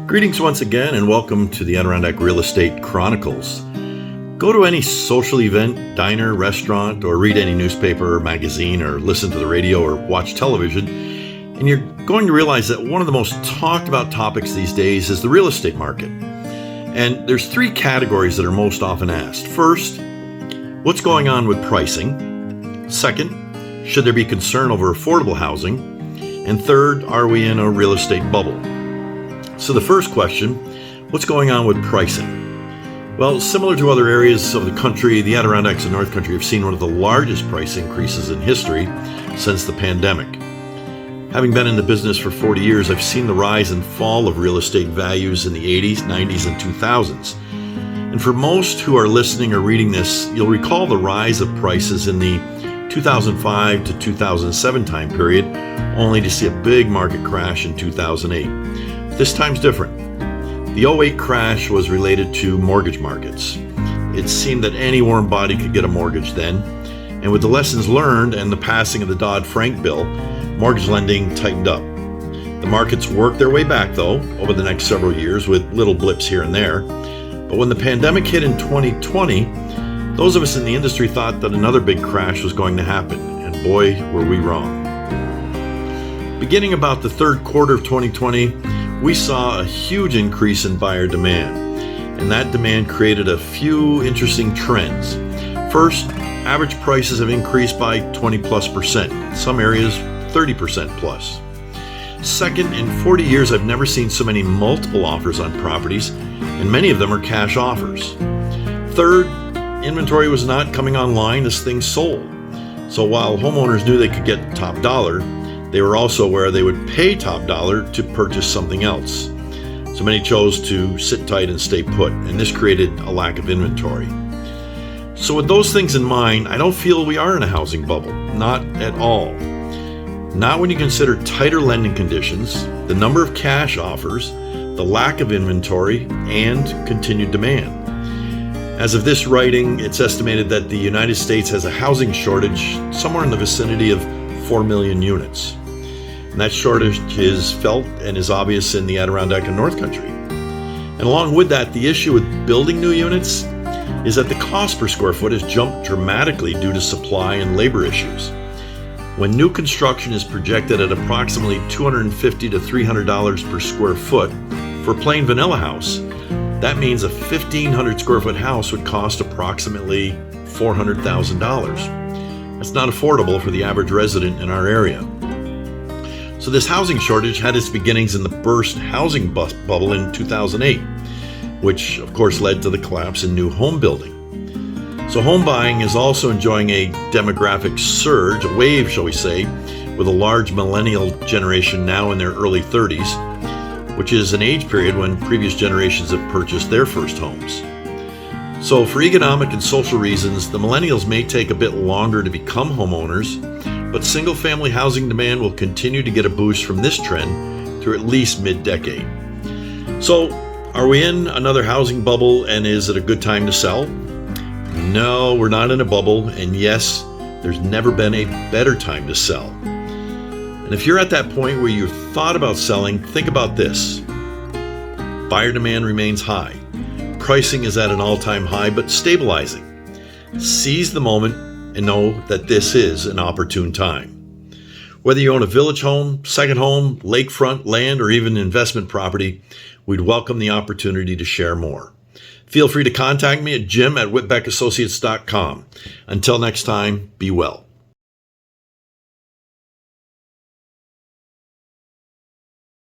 Greetings once again and welcome to the Adirondack Real Estate Chronicles. Go to any social event, diner, restaurant, or read any newspaper or magazine or listen to the radio or watch television, and you're going to realize that one of the most talked about topics these days is the real estate market. And there's three categories that are most often asked. First, what's going on with pricing? Second, should there be concern over affordable housing? And third, are we in a real estate bubble? So the first question, what's going on with pricing? Well, similar to other areas of the country, the Adirondacks and North Country have seen one of the largest price increases in history since the pandemic. Having been in the business for 40 years, I've seen the rise and fall of real estate values in the 80s, 90s, and 2000s. And for most who are listening or reading this, you'll recall the rise of prices in the 2005 to 2007 time period, only to see a big market crash in 2008. This time's different. The '08 crash was related to mortgage markets. It seemed that any warm body could get a mortgage then, and with the lessons learned and the passing of the Dodd-Frank bill, mortgage lending tightened up. The markets worked their way back, though, over the next several years with little blips here and there. But when the pandemic hit in 2020, those of us in the industry thought that another big crash was going to happen, and boy, were we wrong. Beginning about the third quarter of 2020, we saw a huge increase in buyer demand, and that demand created a few interesting trends. First, average prices have increased by 20+%, in some areas 30% plus. Second, in 40 years I've never seen so many multiple offers on properties, and many of them are cash offers. Third, inventory was not coming online as things sold. So while homeowners knew they could get top dollar, they were also aware they would pay top dollar to purchase something else. So many chose to sit tight and stay put, and this created a lack of inventory. So with those things in mind, I don't feel we are in a housing bubble, not at all. Not when you consider tighter lending conditions, the number of cash offers, the lack of inventory, and continued demand. As of this writing, it's estimated that the United States has a housing shortage somewhere in the vicinity of 4 million units. And that shortage is felt and is obvious in the Adirondack and North Country. And along with that, the issue with building new units is that the cost per square foot has jumped dramatically due to supply and labor issues. When new construction is projected at approximately $250 to $300 per square foot for a plain vanilla house, that means a 1,500 square foot house would cost approximately $400,000. That's not affordable for the average resident in our area. So this housing shortage had its beginnings in the burst housing bubble in 2008, which of course led to the collapse in new home building. So home buying is also enjoying a demographic surge, a wave, shall we say, with a large millennial generation now in their early 30s, which is an age period when previous generations have purchased their first homes. So for economic and social reasons, the millennials may take a bit longer to become homeowners, but single-family housing demand will continue to get a boost from this trend through at least mid-decade. So are we in another housing bubble, and is it a good time to sell? No, we're not in a bubble, and yes, there's never been a better time to sell. And if you're at that point where you've thought about selling, think about this. Buyer demand remains high. Pricing is at an all-time high, but stabilizing. Seize the moment and know that this is an opportune time. Whether you own a village home, second home, lakefront, land, or even investment property, we'd welcome the opportunity to share more. Feel free to contact me at jim@whitbeckassociates.com. Until next time, be well.